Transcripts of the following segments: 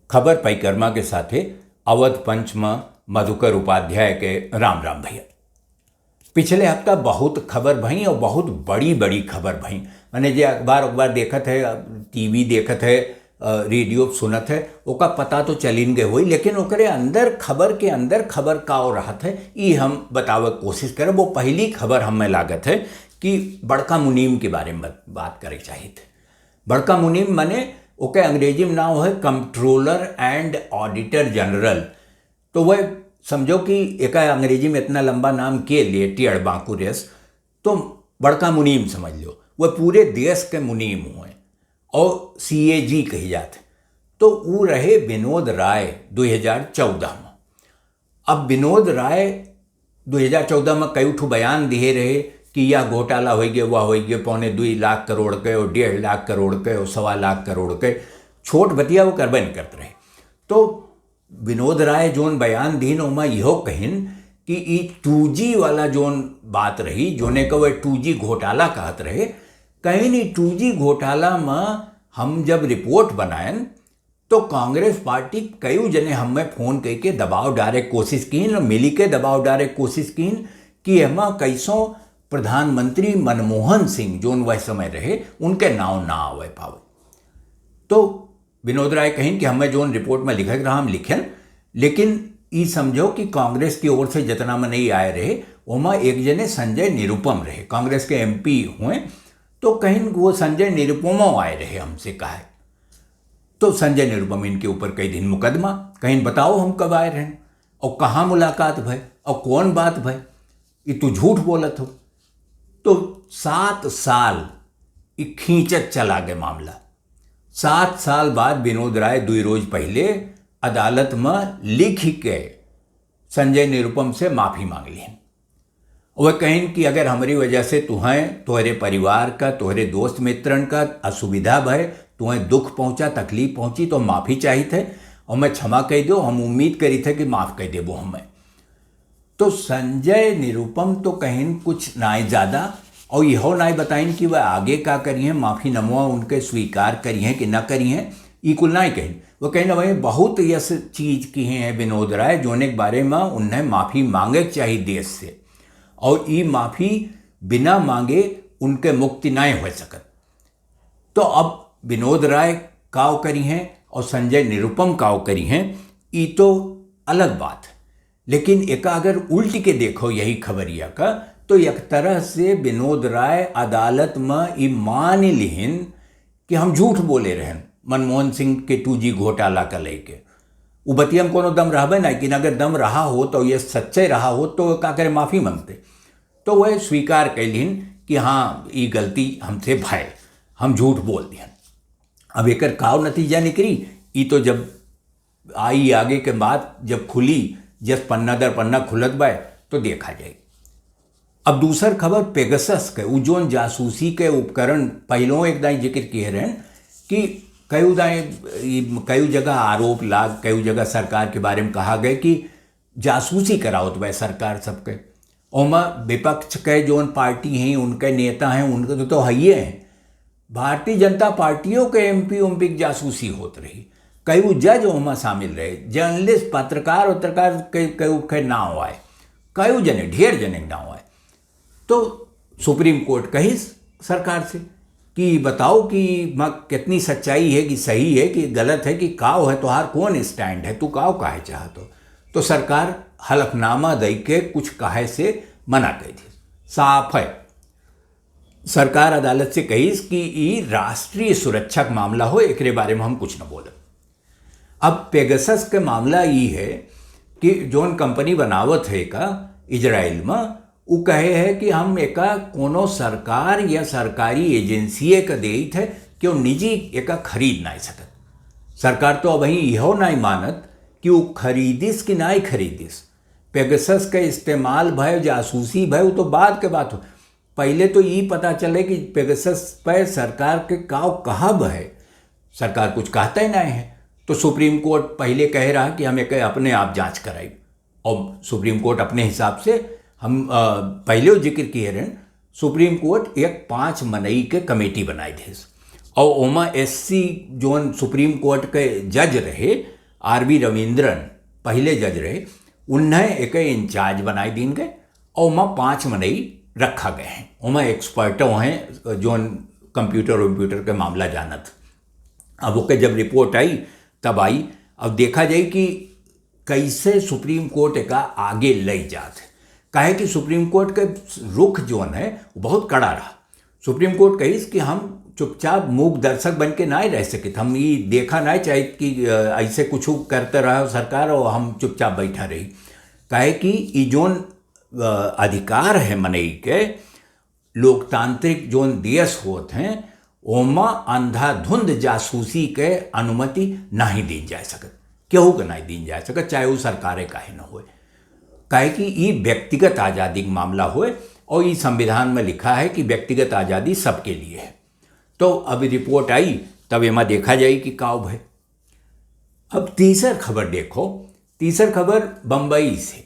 खबर परिक्रमा के साथे अवध पंच में मधुकर उपाध्याय के राम राम भैया। पिछले हफ्ता बहुत खबर भई और बहुत बड़ी बड़ी खबर भई। मैंने जो अखबार देखत है, टीवी देखत है, रेडियो सुनत है, ओका पता तो चलिन गए हुई, लेकिन ओकरे अंदर खबर का हो रहा है ये हम बतावे कोशिश करें। वो पहली खबर हमें लागत है कि बड़का मुनीम के बारे में बात करे चाहिए थे। बड़का मुनीम माने ओके अंग्रेजी में नाम है कंट्रोलर एंड ऑडिटर जनरल। तो वह समझो कि एक अंग्रेजी में इतना लंबा नाम के लिए टियड़ बांकुरेस, तो बड़का मुनीम समझ लो। वह पूरे देश के मुनीम हुए और CAG कही जाते। तो वो रहे विनोद राय 2014 में। अब विनोद राय 2014 में कई ठो बयान दिए रहे कि यह घोटाला हो गया, वह हो गया, 2.25 लाख करोड़ के और 1.5 लाख करोड़ के और 1.25 लाख करोड़ के छोट बतिया वो करबे नहीं करते रहे। तो विनोद राय जोन बयान दीन उमा यहो कहिन कि ई 2G वाला जोन बात रही, जोने को वह 2G घोटाला कहत रहे। कहीं नहीं 2G घोटाला में हम जब रिपोर्ट बनायन तो कांग्रेस पार्टी कई जने हमें फोन करके दबाव डाले कोशिश कीन और मिली के दबाव डाले कोशिश कीन कि एमा कैसों प्रधानमंत्री मनमोहन सिंह जोन वह समय रहे उनके नाव ना आवे पावे। तो विनोद राय कहिन कि हमें जोन रिपोर्ट में लिखा रहा हम लिखें, लेकिन ये समझो कि कांग्रेस की ओर से जितना में नहीं आए रहे वहाँ एक जने संजय निरुपम रहे, कांग्रेस के MP हुए। तो कहीं वो संजय निरुपम आए रहे हमसे कहा। तो संजय निरुपम इनके ऊपर कई दिन मुकदमा, कहीं बताओ हम कब आए रहे और कहाँ मुलाकात भय और कौन बात भय, ये तू झूठ बोलत हो। तो 7 साल ये खींचत चला गया मामला। 7 साल बाद विनोद राय 2 रोज पहले अदालत में लिख के संजय निरुपम से माफ़ी मांग ली। वह कहें कि अगर हमारी वजह से तुम्हें, तुम्हारे परिवार का, तुम्हारे दोस्त मित्रन का असुविधा भय, तुम्हें दुख पहुंचा, तकलीफ पहुंची तो माफ़ी चाहिए थे और मैं क्षमा कह दो, हम उम्मीद करी थे कि माफ़ कर देबो हमें। तो संजय निरुपम तो कहीं कुछ ना ज़्यादा और यहो ना बताइन कि वह आगे का करी हैं, माफ़ी नमवा उनके स्वीकार करी हैं कि ना करी हैं, ये कुल ना ही कहीं। वो कहीं ना वही बहुत यस चीज़ की हैं विनोद राय जोने के बारे में उन्हें माफ़ी मांगे चाहिए देश से, और ये माफ़ी बिना मांगे उनके मुक्ति ना हो सकत। तो अब विनोद राय काव करी हैं और संजय निरुपम काव करी हैं, ये तो अलग बात है। लेकिन एक अगर उल्ट के देखो यही खबरिया का, तो एक तरह से विनोद राय अदालत में ये मान लिहिन कि हम झूठ बोले रहन मनमोहन सिंह के 2G घोटाला का लेके। वो बतिया में कोनो दम रहबे ना, कि अगर दम रहा हो तो ये सच्चे रहा हो तो का करे माफ़ी मांगते। तो वह स्वीकार कैलिन कि हाँ ये गलती हमसे भय, हम झूठ बोल दिया। अब एक काव नतीजा निकली, ये तो जब आई आगे के बाद जब खुली, जब पन्ना दर पन्ना खुलत बाय तो देखा जाए। अब दूसर खबर पेगासस के, वो जोन जासूसी के उपकरण पहलों एक दाई जिक्र किए रहन कि कई जगह आरोप लाग, कई जगह सरकार के बारे में कहा गया कि जासूसी करावत बाय सरकार सबके। ओमा विपक्ष के जोन पार्टी हैं, उनके नेता हैं, उनके तो है हैं। भारतीय जनता पार्टियों के MP उम्पी की जासूसी होत रही। कई जज ओमा शामिल रहे, जर्नलिस्ट, पत्रकार कई नाव आए, कई जने ढेर जने नाव आए। तो सुप्रीम कोर्ट कही सरकार से कि बताओ कि कितनी सच्चाई है, कि सही है कि गलत है, कि काव है तुहार कौन स्टैंड है, तू काव काहे चाहतो। तो सरकार हलफनामा दे के कुछ काहे से मना कर दी। साफ है सरकार अदालत से कही कि ये राष्ट्रीय सुरक्षा का मामला हो, एक बारे में हम कुछ न बोले। अब पेगासस के मामला ये है कि जोन कंपनी बनावत है का इजराइल में, वो कहे है कि हम एका कोनो सरकार या सरकारी एजेंसी का देत है कि वो निजी एका खरीद ना सकत। सरकार तो अब यहो नहीं मानत कि वो खरीदिस कि नहीं खरीदिस। पेगासस का इस्तेमाल भय, जासूसी भय, वो तो बाद के बात हो। पहले तो ये पता चले कि पेगासस पर सरकार के काव कहाँ है, सरकार कुछ कहता ही नहीं है। तो सुप्रीम कोर्ट पहले कह रहा कि हम एक अपने आप जांच कराई, और सुप्रीम कोर्ट अपने हिसाब से हम पहले जिक्र किए रहे, सुप्रीम कोर्ट एक 5 मनई के कमेटी बनाई थी और ओमा SC जोन सुप्रीम कोर्ट के जज रहे RV रविंद्रन पहले जज रहे, उन्हें एक इंचार्ज बनाए दीन गए और वहाँ 5 मनई रखा गए हैं। वहाँ एक्सपर्टों हैं जो कंप्यूटर के मामला जानत। अब ओके जब रिपोर्ट आई तब आई, अब देखा जाए कि कैसे सुप्रीम कोर्ट का आगे ले जात है। काहे कि सुप्रीम कोर्ट के रुख जो है बहुत कड़ा रहा। सुप्रीम कोर्ट कही कि हम चुपचाप मूक दर्शक बन के ना रह सके, हम ये देखा ना चाहे कि ऐसे कुछ करते रहा सरकार और हम चुपचाप बैठा रही। काहे कि ये जोन अधिकार है मनई के लोकतांत्रिक जोन देश होते हैं, ओमा अंधाधुंध जासूसी के अनुमति नहीं दी जा सकत, केहू के नहीं दी जा सकत, चाहे वो सरकारें काहे न हो। काहे कि ये व्यक्तिगत आज़ादी का मामला हो और ये संविधान में लिखा है कि व्यक्तिगत आज़ादी सबके लिए है। तो अभी रिपोर्ट आई तब एમાં देखा जाए कि काव भाई। अब तीसर खबर देखो, तीसर खबर बम्बई से,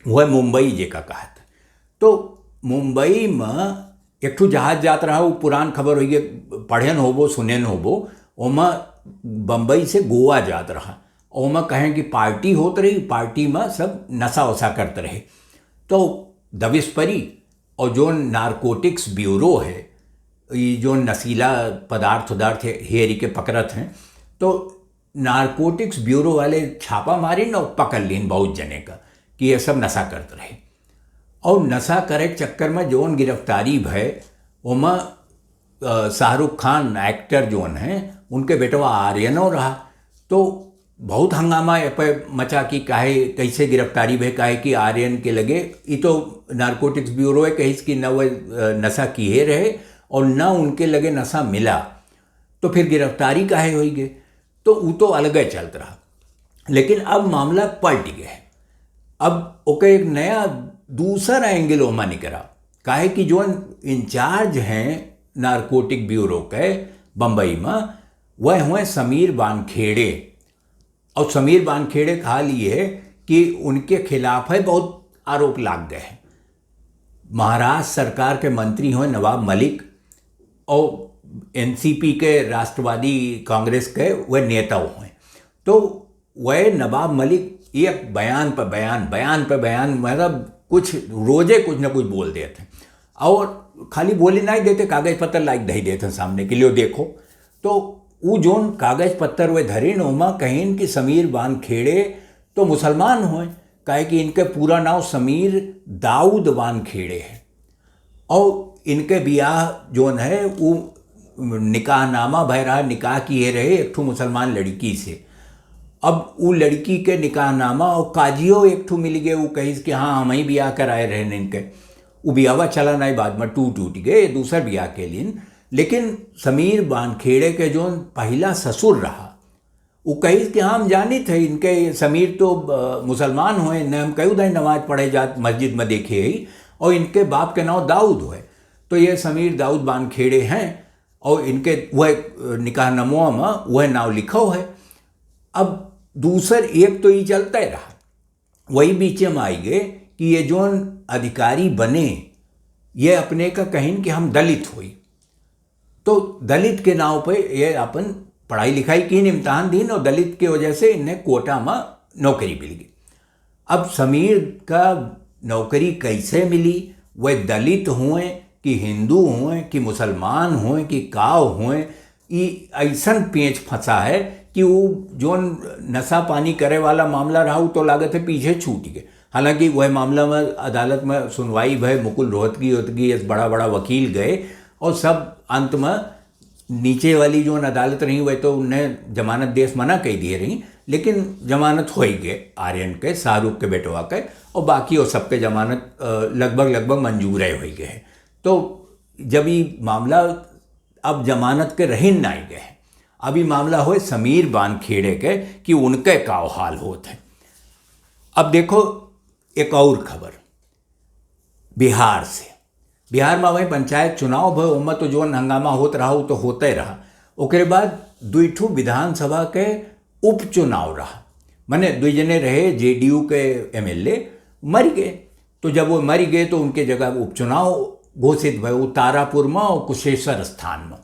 वह मुंबई जेका कहा था। तो मुंबई में एक ठो जहाज जात रहा, वो पुरान खबर हुई, पढ़न होबो सुनन होबो, ओमा बम्बई से गोवा जात रहा। ओमा कहें कि पार्टी होत रही, पार्टी में सब नशा वसा करते रहे। तो दबिश परी और जो नारकोटिक्स ब्यूरो है, ये जो नशीला पदार्थ हेरी के पकड़त हैं, तो नारकोटिक्स ब्यूरो वाले छापा मारी न पकड़ लीन बहुत जने का कि ये सब नशा करते रहे। और नशा करे के चक्कर में जोन गिरफ्तारी भय, ओमा शाहरुख खान एक्टर जोन हैं उनके बेटवा आर्यनो रहा। तो बहुत हंगामा पे मचा कि काहे कैसे गिरफ्तारी भय, काहे कि आर्यन के लगे ये तो नारकोटिक्स ब्यूरो है, कहीं कि न वह नशा किए रहे और न उनके लगे नशा मिला, तो फिर गिरफ्तारी काहे हो गए। तो वो तो अलग चलता रहा। लेकिन अब मामला पलट गया है। अब ओके एक नया दूसरा एंगल ओमा निकला। काहे कि जो इंचार्ज हैं नारकोटिक ब्यूरो के बम्बई में, वह हुए समीर वानखेड़े। और समीर वानखेड़े का हाल ये है कि उनके खिलाफ है बहुत आरोप लाग गए हैं। महाराष्ट्र सरकार के मंत्री हुए नवाब मलिक और एनसीपी के राष्ट्रवादी कांग्रेस के वह नेता हुए। तो वह नवाब मलिक एक बयान पर बयान मतलब कुछ रोजे कुछ ना कुछ बोल देते हैं, और खाली बोले नहीं देते, कागज पत्तर लाइक दही देते सामने के लिए देखो। तो वो जोन कागज पत्तर वे धरीन ओमा कहीं कि समीर वानखेड़े तो मुसलमान हुए, काहे कि इनके पूरा नाम समीर दाऊद वानखेड़े है। और इनके ब्याह जोन है वो निकाहनामा भय रहा, निकाह किए रहे एक ठो मुसलमान लड़की से। अब वो लड़की के निकाहनामा और काजियो एक ठो मिल गए, वो कही कि हाँ हम ही ब्याह कराए रहे इनके। वो ब्याह चला नहीं, बाद में टूट गए दूसर ब्याह के लिए। लेकिन समीर वानखेड़े के जो पहला ससुर रहा, वो कही कि हाँ हम जानी थे इनके समीर तो मुसलमान हुए न, हम कई उधर नमाज पढ़े जात मस्जिद में देखे ही, और इनके बाप के नाम दाऊद हुए। तो ये समीर दाऊद वानखेड़े हैं और इनके वह निकाहनामा में वह नाम लिखो है। अब दूसर एक तो ये चलता ही रहा, वही बीच में आई गए कि ये जो अधिकारी बने ये अपने का कहीं कि हम दलित हुई, तो दलित के नाव पे ये अपन पढ़ाई लिखाई की, इम्तहान दीन और दलित की वजह से इन्हें कोटा में नौकरी मिल गई। अब समीर का नौकरी कैसे मिली, वह दलित हुए कि हिंदू हुए कि मुसलमान हुए कि काव हुए, ये ऐसा पेच फंसा है कि वो जो नशा पानी करे वाला मामला रहा वो तो लागत है पीछे छूट गए। हालांकि वह मामला में अदालत में सुनवाई भय, मुकुल रोहतगी बड़ा बड़ा वकील गए और सब अंत में नीचे वाली जो अदालत रही वह तो उन्हें जमानत देश मना कही दिए रही, लेकिन जमानत हो ही गए आर्यन के, शाहरुख के बेटवा के, और बाकी और सबके जमानत लगभग मंजूर हो गए। तो जब ये मामला अब जमानत के रहीन नहीं गए, अभी मामला हो समीर वानखेड़े के कि उनके का हाल होते हैं। अब देखो एक और खबर बिहार से। बिहार में वही पंचायत चुनाव भय, उनमें तो जो हंगामा होता रहा वो तो होते रहा। उसके बाद 2 विधानसभा के उपचुनाव रहा, माने 2 जने रहे जेडीयू के एमएलए मर गए। तो जब वो मर गए तो उनके जगह उपचुनाव घोषित भय, वो तारापुर में और कुशेश्वर स्थान में।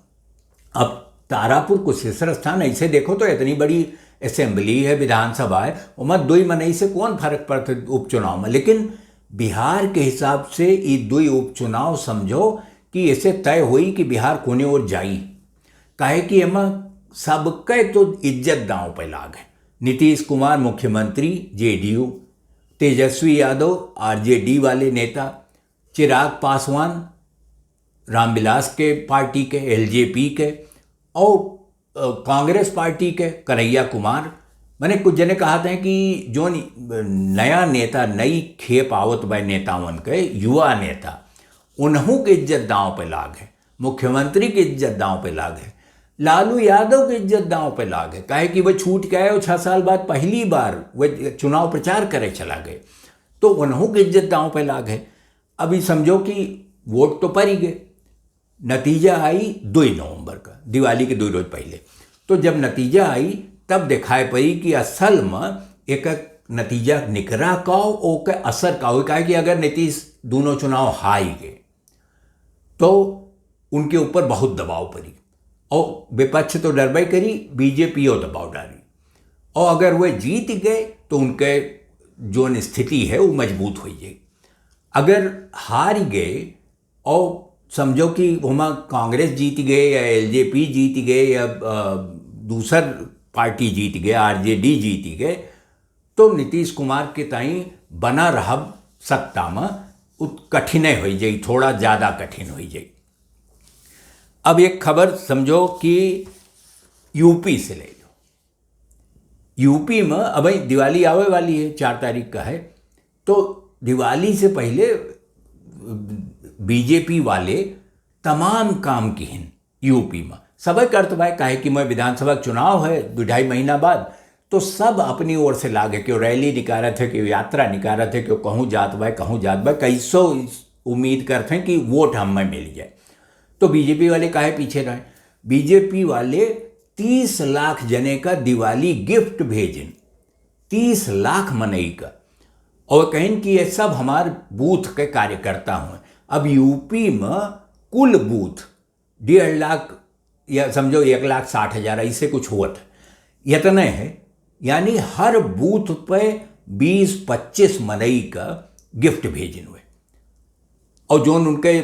अब तारापुर कुशेश्वर स्थान ऐसे देखो तो इतनी बड़ी असेंबली है, विधानसभा है, उनमें दुई मनई से कौन फर्क पड़ता उपचुनाव में। लेकिन बिहार के हिसाब से ये दुई उपचुनाव समझो कि ऐसे तय हुई कि बिहार कोने ओर जाई, काहे कि एમાં सबके तो इज्जत दांव पे लागे। नीतीश कुमार मुख्यमंत्री जेडीयू, तेजस्वी यादव आरजेडी वाले नेता, चिराग पासवान रामविलास के पार्टी के एलजेपी के, और कांग्रेस पार्टी के कन्हैया कुमार। मैंने कुछ जने कहा था कि जो नया नेता नई खेप आवत बा नेतावन के, युवा नेता, उन्हों की इज्जत दांव पे लागे, मुख्यमंत्री की इज्जत दांव पे लागे, लालू यादव की इज्जत दांव पे लागे, काहे कि वह छूट के आए और 6 साल बाद पहली बार वह चुनाव प्रचार करे चला गए, तो उन्हों की इज्जत दांव पे लागे। अभी समझो कि वोट तो पड़ ही गए, नतीजा आई 2 नवंबर का, दिवाली के 2 रोज पहले। तो जब नतीजा आई तब दिखाई पड़ी कि असल में एक नतीजा निकरा का ओके असर का हो, कि अगर नीतीश दोनों चुनाव हार गए तो उनके ऊपर बहुत दबाव पड़ी, और विपक्ष तो डरबाई करी, बीजेपी और दबाव डाली, और अगर वह जीत गए तो उनके जो स्थिति है वो मजबूत हो जाए। अगर हार गए और समझो कि वहाँ कांग्रेस जीत गए या एलजेपी जीत गए या दूसर पार्टी जीत गए, आरजेडी जीत गए, तो नीतीश कुमार के ताई बना रह सत्ता में कठिन हो जाए, थोड़ा ज़्यादा कठिन हो जाए। अब एक खबर समझो कि यूपी से ले लो। यूपी में अब दिवाली आवे वाली है, 4 तारीख का है, तो दिवाली से पहले बीजेपी वाले तमाम काम किहन यूपी में सब करत भाई, काहे कि मैं विधानसभा चुनाव है 2-2.5 महीना बाद, तो सब अपनी ओर से लागे, क्यों रैली निकालत है, क्यों यात्रा निकालत है, क्यों कहूँ जात भाई कैसो उम्मीद करते हैं कि वोट हमें मिल जाए। तो बीजेपी वाले काहे पीछे रहे? बीजेपी वाले 30 लाख जने का दिवाली गिफ्ट भेजन, 30 लाख मनई का, और कहें कि ये सब हमारे बूथ के कार्यकर्ता हुए। अब यूपी में कुल बूथ 1.5 लाख या समझो 1,60,000 ऐसे कुछ हुआ था, इतने है, यानी हर बूथ पे 20-25 मनई का गिफ्ट भेजन हुए। और जो उनके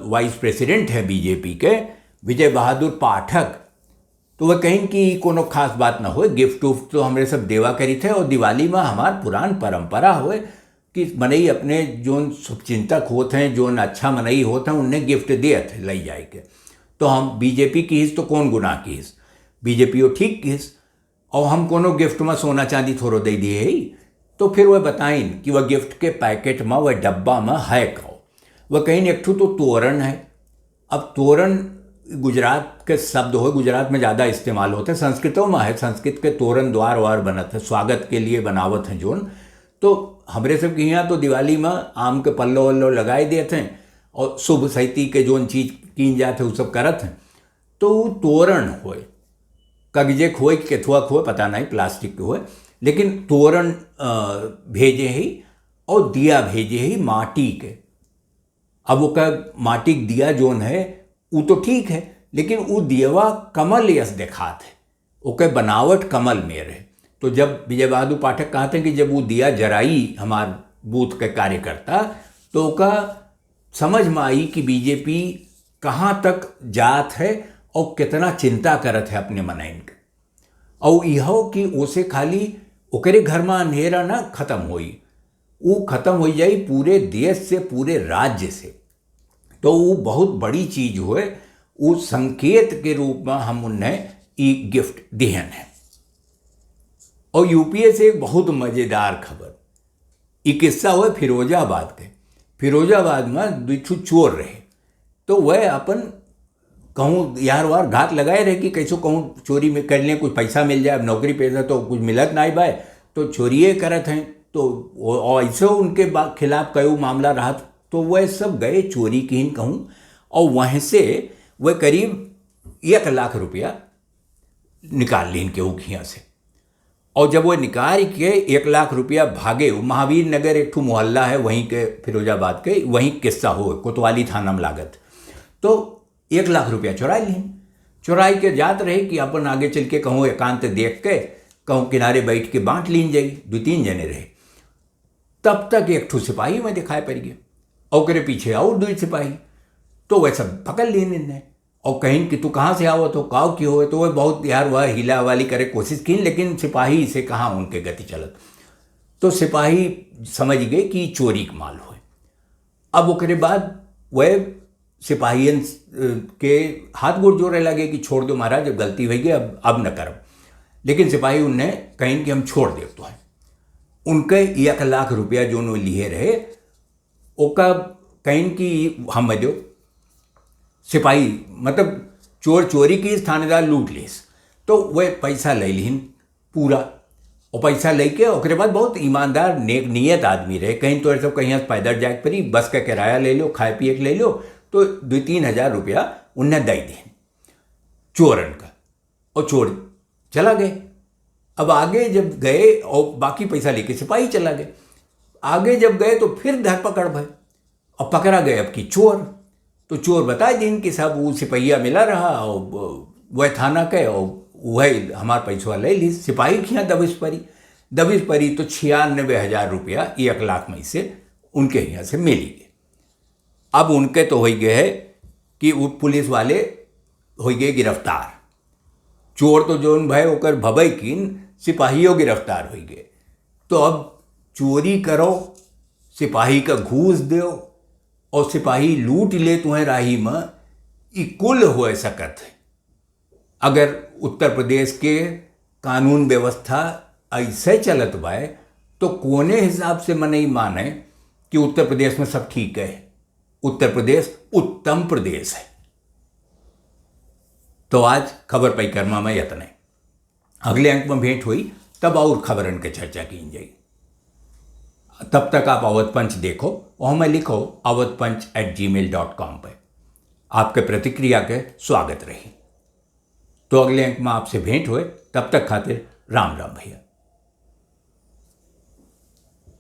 वाइस प्रेसिडेंट है बीजेपी के विजय बहादुर पाठक, तो वह कहें कि कोनो खास बात ना हो, गिफ्ट उफ्ट तो हमारे सब देवा करी थे, और दिवाली में हमार पुरान परंपरा हुए कि मनई अपने जोन शुभचिंतक होते हैं, जोन अच्छा मनई होते हैं, उन्हें गिफ्ट दिए थे ले जाए के। तो हम बीजेपी की हिस्स तो कौन गुनाह की हिस्स, बीजेपी वो ठीक की हिस्स, और हम कोनो गिफ्ट में सोना चांदी थोड़ो दे दिए ही। तो फिर वह बताइन कि वह गिफ्ट के पैकेट में, वह डब्बा में है कहो, वह कहीं एक तो तोरण है। अब तोरण गुजरात के शब्द हो, गुजरात में ज़्यादा इस्तेमाल होते हैं, संस्कृतों में है, संस्कृत के तोरण द्वार वार बनत है, स्वागत के लिए बनावत हैं जोन। तो हमरे सब के यहाँ तो दिवाली में आम के पल्लो वल्लो लगाए देते हैं, और शुभ सहिती के जोन चीज़ कीन जाते वो सब करत हैं। तो तोरण होए, कगजे खोए केथुआ खोए पता नहीं, प्लास्टिक के होए, लेकिन तोरण भेजे ही, और दिया भेजे ही माटी के। अब वो का माटी के दिया जोन है वो तो ठीक है, लेकिन वो दियवा कमल यस देखात है, ओके बनावट कमल में रहे। तो जब विजय बहादुर पाठक कहते हैं कि जब वो दिया जराई हमार बूथ के कार्यकर्ता, तो का समझ में आई कि बीजेपी कहाँ तक जात है और कितना चिंता करत है अपने मनइन के, और यह कि उसे खाली ओकरे घर में अंधेरा ना खत्म होई, वो खत्म हो जाए पूरे देश से, पूरे राज्य से। तो वो बहुत बड़ी चीज हुए, वो संकेत के रूप में हम उन्हें ई गिफ्ट दिहन है। और यूपीए से एक बहुत मज़ेदार खबर, ये किस्सा हुआ फिरोजाबाद के। फिरोजाबाद में 2 चोर रहे, तो वह अपन कहूँ यार वार घात लगाए रहे कि कैसो कहूँ चोरी में कर लें, कुछ पैसा मिल जाए, अब नौकरी पैसा तो कुछ मिलत नहीं बाय, तो चोरिए करत हैं। तो ऐसे उनके खिलाफ कई मामला रहा, तो वह सब गए चोरी की कहूँ, और वहीं से वह करीब 1 लाख रुपया निकाल ली इनके उखियाँ से। और जब वो निकाल के 1 लाख रुपया भागे, महावीर नगर एक मोहल्ला है वहीं के फिरोजाबाद के, वहीं किस्सा हो, कोतवाली थाना में लागत, तो 1 लाख रुपया चुरा ली। चुराई के जात रहे कि अपन आगे चल के कहूँ एकांत देख के कहूँ किनारे बैठ के बांट लीन जाई, 2-3 जने रहे। तब तक एक ठो सिपाही में दिखाई पड़ गया और ओकरे पीछे और 2 सिपाही। तो वह सब पकड़ लीन इन्हें और कहीं कि तू कहाँ से आवत हो, काव की हो। तो वह बहुत यार वह हिला वाली करे कोशिश की, लेकिन सिपाही से कहाँ उनके गति चलत। तो सिपाही समझ गए कि चोरी का माल हो। अब ओकरे बाद वह सिपाहियन के हाथ गोड़ जोड़े लगे कि छोड़ दो महाराज, जब गलती हो गई अब न करब। लेकिन सिपाही उन्हें कहीं कि हम छोड़ दे। तो है उनके 1 लाख रुपया जो उन्होंने लिए रहे ओका कहीं कि हम दो सिपाही मतलब चोर चोरी की, थानेदार लूट लेस। तो वह पैसा ले लीन पूरा, और पैसा लेके ओकरे बाद बहुत ईमानदार नेक नियत आदमी रहे। कहीं तो सब कहीं पैदल जाए पड़ी, बस का किराया ले लो, खाए पिए के ले लो। तो 2-3 हज़ार रुपया उन्हें दे दें चोरन का, और चोर चला गए। अब आगे जब गए और बाकी पैसा लेके सिपाही चला गए, आगे जब गए तो फिर धरपकड़ भय और पकड़ा गए अब की चोर। तो चोर बताए दिन कि साहब वो सिपहिया मिला रहा और वह थाना के और वह हमार पैसा ले ली। सिपाही खिया दबिश परी तो 96,000 रुपया 1 लाख में से उनके यहाँ से मिली गए। अब उनके तो हो गए है कि वो पुलिस वाले हो गए गिरफ्तार। चोर तो जोन भय होकर भबई किन, सिपाहियों गिरफ्तार हो गए। तो अब चोरी करो, सिपाही का घूस दो और सिपाही लूट ले तुम्हें राही में, ई कुल हो सकत है। अगर उत्तर प्रदेश के कानून व्यवस्था ऐसे चलत बाय तो कोने हिसाब से मन नहीं माने कि उत्तर प्रदेश में सब ठीक है। उत्तर प्रदेश उत्तम प्रदेश है। तो आज खबर परिक्रमा में यतने, अगले अंक में भेंट हुई तब और खबरन के चर्चा की जाई। तब तक आप अवध पंच देखो और हमें लिखो awadhpanch@gmail.com पर। आपके प्रतिक्रिया के स्वागत रही। तो अगले अंक में आपसे भेंट हुए, तब तक खातिर राम राम भैया।